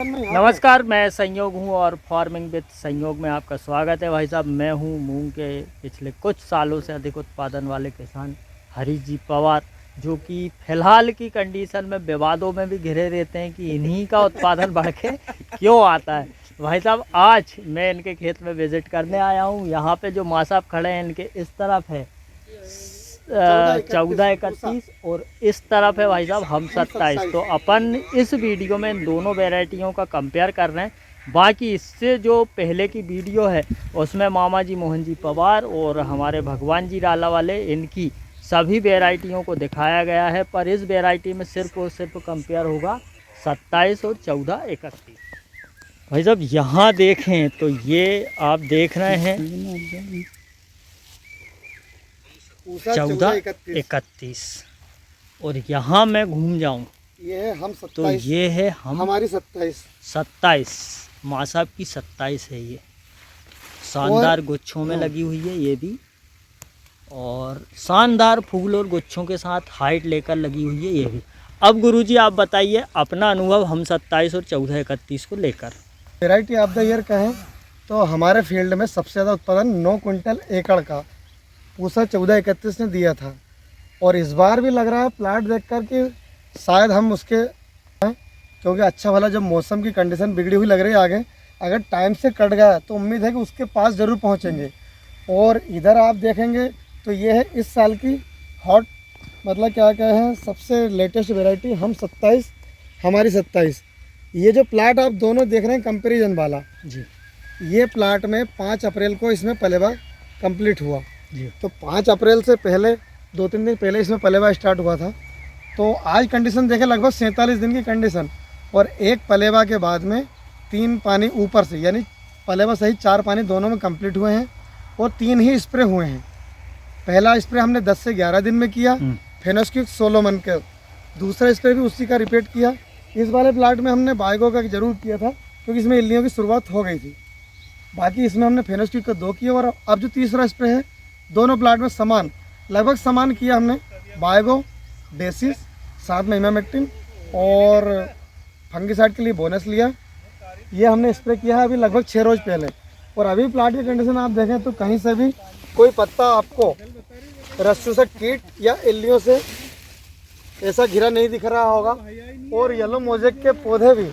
नमस्कार, मैं संयोग हूं और फार्मिंग विद संयोग में आपका स्वागत है। भाई साहब, मैं हूं मूंग के पिछले कुछ सालों से अधिक उत्पादन वाले किसान हरीश जी पवार, जो कि फ़िलहाल की कंडीशन में विवादों में भी घिरे रहते हैं कि इन्हीं का उत्पादन बढ़ के क्यों आता है। भाई साहब, आज मैं इनके खेत में विज़िट करने आया हूं। यहाँ पे जो माँ साहब खड़े हैं इनके इस तरफ है 1431 और इस तरफ है भाई साहब हम 27। तो अपन इस वीडियो में इन दोनों वैरायटियों का कंपेयर कर रहे हैं। बाकी इससे जो पहले की वीडियो है उसमें मामा जी मोहन जी पवार और हमारे भगवान जी राला वाले इनकी सभी वैरायटियों को दिखाया गया है, पर इस वैरायटी में सिर्फ और सिर्फ कंपेयर होगा 27 और 1431। भाई साहब, यहाँ देखें तो ये आप देख रहे हैं 1431 और यहाँ मैं घूम जाऊँ ये है हम 27, तो ये है हमारी 27 माँ साहब की 27 है। ये शानदार गुच्छों में लगी हुई है ये भी, और शानदार फूल और गुच्छों के साथ हाइट लेकर लगी हुई है ये भी। अब गुरुजी आप बताइए अपना अनुभव हम 27 और 1431 को लेकर। वैरायटी ऑफ द ईयर कहें तो हमारे फील्ड में सबसे ज़्यादा उत्पादन 9 क्विंटल एकड़ का पूसा 1431 ने दिया था। और इस बार भी लग रहा है प्लाट देखकर कि शायद हम उसके हैं, क्योंकि अच्छा भला जब मौसम की कंडीशन बिगड़ी हुई लग रही है आगे, अगर टाइम से कट गया तो उम्मीद है कि उसके पास ज़रूर पहुंचेंगे। और इधर आप देखेंगे तो ये है इस साल की हॉट, मतलब क्या कहें, सबसे लेटेस्ट वैरायटी हम 27 हमारी 27। ये जो प्लाट आप दोनों देख रहे हैं कंपेरिजन वाला जी, ये प्लाट में 5 अप्रैल को इसमें पलेवा कंप्लीट हुआ जी। तो 5 अप्रैल से पहले 2-3 दिन पहले इसमें पलेवा स्टार्ट हुआ था। तो आज कंडीशन देखें लगभग 47 दिन की कंडीशन, और एक पलेवा के बाद में 3 पानी ऊपर से, यानी पलेवा सही 4 पानी दोनों में कंप्लीट हुए हैं और 3 ही स्प्रे हुए हैं। पहला स्प्रे हमने 10 से 11 दिन में किया फेनोस्क्विक 16 मन के, दूसरा स्प्रे भी उसी का रिपीट किया। इस वाले प्लाट में हमने बाइगो का जरूर किया था क्योंकि इसमें इल्लियों की शुरुआत हो गई थी। बाकी इसमें हमने फेनोस्क्विक का 2 किया, और अब जो तीसरा स्प्रे है दोनों प्लाट में समान, लगभग समान किया हमने। बाइगो, डेसिस, साथ में इमामेक्टिन और फंगिसाइड के लिए बोनस लिया। ये हमने स्प्रे किया है अभी लगभग 6 रोज़ पहले। और अभी प्लाट की कंडीशन आप देखें तो कहीं से भी कोई पत्ता आपको रस्सों से कीट या इल्लियों से ऐसा घिरा नहीं दिख रहा होगा। और येलो मोजेक के पौधे भी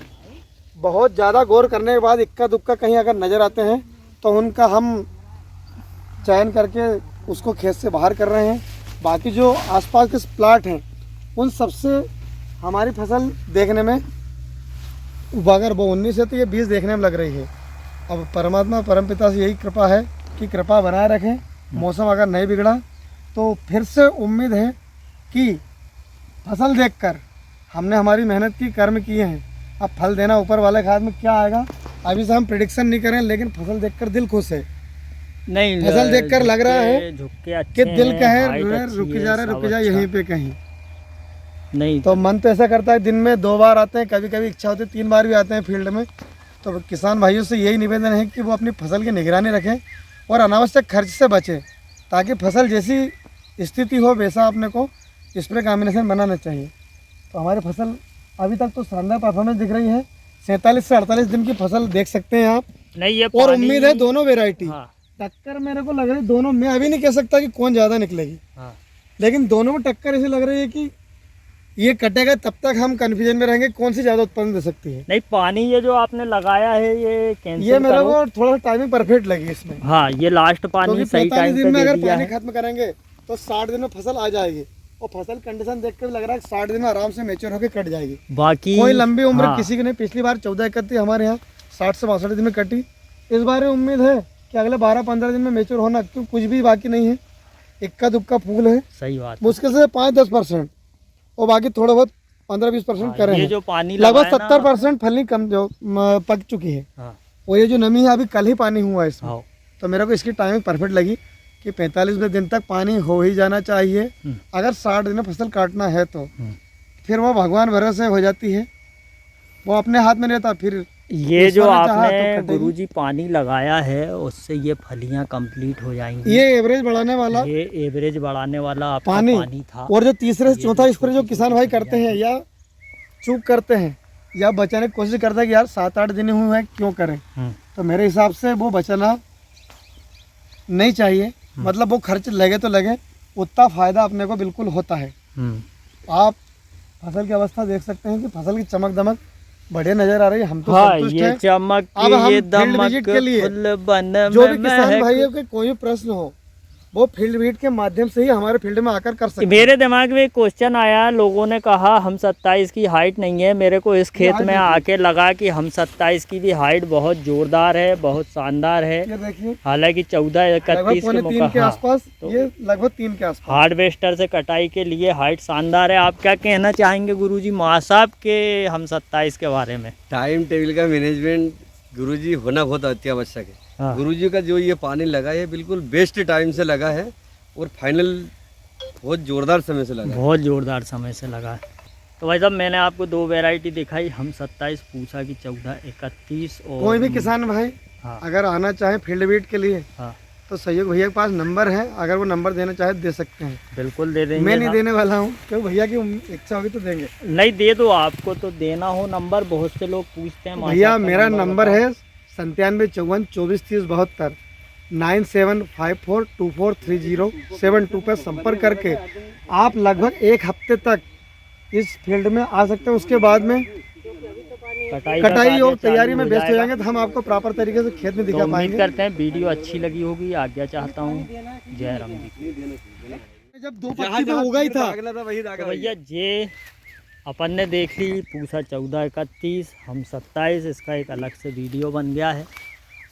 बहुत ज़्यादा गौर करने के बाद इक्का दुक्का कहीं अगर नज़र आते हैं तो उनका हम चयन करके उसको खेत से बाहर कर रहे हैं। बाकी जो आसपास के प्लाट हैं उन सबसे हमारी फसल देखने में अगर वो 19 है तो ये 20 देखने में लग रही है। अब परमात्मा परमपिता से यही कृपा है कि कृपा बनाए रखें। मौसम अगर नहीं बिगड़ा तो फिर से उम्मीद है कि फसल देखकर हमने हमारी मेहनत की, कर्म किए हैं, अब फल देना ऊपर वाले खाद में क्या आएगा अभी से हम प्रेडिक्शन नहीं करें, लेकिन फसल देखकर दिल खुश है। नहीं, फसल देखकर लग रहा है कि दिल कहे रुक जा यहीं पे कहीं नहीं, तो मन तो ऐसा करता है दिन में 2 बार आते हैं, कभी कभी इच्छा होती है 3 बार भी आते हैं फील्ड में। तो किसान भाइयों से यही निवेदन है कि वो अपनी फसल की निगरानी रखें और अनावश्यक खर्च से बचें, ताकि फसल जैसी स्थिति हो वैसा अपने को स्प्रे कॉम्बिनेशन बनाना चाहिए। तो हमारी फसल अभी तक तो शानदार परफॉर्मेंस दिख रही है। 47 से 48 दिन की फसल देख सकते हैं आप। नहीं, ये और उम्मीद है दोनों वेराइटी टक्कर मेरे को लग रही है दोनों में। अभी नहीं कह सकता कि कौन ज़्यादा निकलेगी, लेकिन दोनों में टक्कर ऐसी लग रही है कि ये कटेगा तब तक हम कंफ्यूजन में रहेंगे कौन सी ज़्यादा उत्पादन दे सकती है। नहीं, पानी ये जो आपने लगाया है ये कैंसिल ये मेरे को थोड़ा टाइमिंग परफेक्ट लगी इसमें। हाँ, ये लास्ट पानी सही टाइम पे में दे अगर दिया पानी है। खत्म करेंगे तो 60 दिन में फसल आ जाएगी, और फसल कंडीशन देख कर लग रहा है 60 दिन में आराम से मैच्योर होकर कट जाएगी। बाकी कोई लंबी उम्र किसी की नहीं। पिछली बार 1431 हमारे यहाँ 60 से 62 दिन में कटी। इस बार उम्मीद है कि अगले 12-15 दिन में मैच्योर होना, क्यों कुछ भी बाकी नहीं है, इक्का दुक्का फूल है। सही बात, मुश्किल से 5-10% और बाकी थोड़ा बहुत 15-20% करें। ये जो पानी लगभग 70% फली कम जो पक चुकी है। और ये जो नमी है अभी कल ही पानी हुआ है इसमें, तो मेरे को इसकी टाइमिंग परफेक्ट लगी कि 45 दिन तक पानी हो ही जाना चाहिए। अगर 60 दिन में फसल काटना है तो फिर वो भगवान भरोसे हो जाती है, वो अपने हाथ में रहता। फिर ये जो आपने गुरुजी पानी लगाया है उससे ये फलियां कंप्लीट हो जाएंगी। ये एवरेज बढ़ाने वाला आपका पानी था। और जो तीसरे से चौथा स्प्रे जो किसान भाई करते हैं या चूक करते हैं, या बचाने की कोशिश करता है कि यार 7-8 दिन हुए हैं क्यों करें। तो मेरे हिसाब से वो बचाना नहीं चाहिए। मतलब वो खर्च लगे तो लगे, उतना फ़ायदा अपने को बिल्कुल होता है। आप फसल की अवस्था देख सकते हैं कि फसल की चमक दमक बढ़िया नजर आ रही है। हम तो हाँ, संतुष्ट ये हैं। चमक अब हम ये फील्ड विजिट के लिए फुल बन जो में भी किसान महक। भाइयों के कोई भी प्रश्न हो वो फील्ड विजिट के माध्यम से ही हमारे फील्ड में आकर कर सकते हैं। मेरे दिमाग में एक क्वेश्चन आया, लोगों ने कहा हम 27 की हाइट नहीं है। मेरे को इस खेत में आके लगा कि हम 27 की भी हाइट बहुत जोरदार है, बहुत शानदार है। ये देखिए हालांकि 14-31 के 3 के आसपास, तो ये लगभग 3 के आसपास। हार्वेस्टर से कटाई के लिए हाइट शानदार है। आप क्या कहना चाहेंगे गुरुजी मासाब के हम 27 के बारे में? टाइम टेबल का मैनेजमेंट गुरुजी होना बहुत अति आवश्यक है। हाँ। गुरुजी का जो ये पानी लगा है बिल्कुल बेस्ट टाइम से लगा है और फाइनल बहुत जोरदार समय से लगा है। बहुत जोरदार समय से लगा है। तो भाई साहब मैंने आपको 2 वैरायटी दिखाई, हम 27 पूसा की 14-31 और कोई भी किसान भाई हाँ अगर आना चाहे फील्ड विजिट के लिए हाँ तो सहयोग भैया के पास नंबर है, अगर वो नंबर देना चाहे दे सकते हैं। बिल्कुल दे देंगे। मैं नहीं देने वाला हूँ क्योंकि भैया की इच्छा होगी तो देंगे। नहीं दे दो, आपको तो देना हो नंबर। बहुत से लोग पूछते हैं भैया मासाब का मेरा नंबर बताओ। है 9754243072 9754243072 पर संपर्क करके आप लगभग 1 हफ्ते तक इस फील्ड में आ सकते हैं। उसके बाद में कटाई का कटाई कार्य और तैयारी चालू में हो व्यस्त हो जाएगा। जाएंगे तो हम आपको प्रॉपर तरीके से खेत में तो दिखा उम्मीद पाएंगे। करते हैं वीडियो अच्छी लगी होगी। आज्ञा चाहता हूँ। जय राम जी। जब 2 पत्ती पे होगा ही था। तो भैया ये अपन ने देख ली पूसा 14-31 हम 27, इसका एक अलग से वीडियो बन गया है।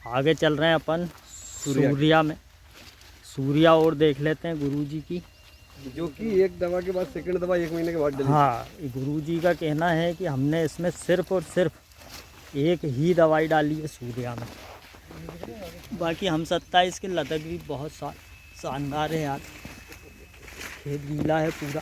आगे चल रहे हैं अपन सूर्या में। सूर्या और देख लेते हैं गुरुजी की, जो कि एक दवा के बाद सेकंड दवा 1 महीने के बाद डली। हाँ गुरुजी का कहना है कि हमने इसमें सिर्फ और सिर्फ एक ही दवाई डाली है सूर्या में। बाकी हम 27 के लदक भी बहुत शानदार है यार। खेत गीला है पूरा।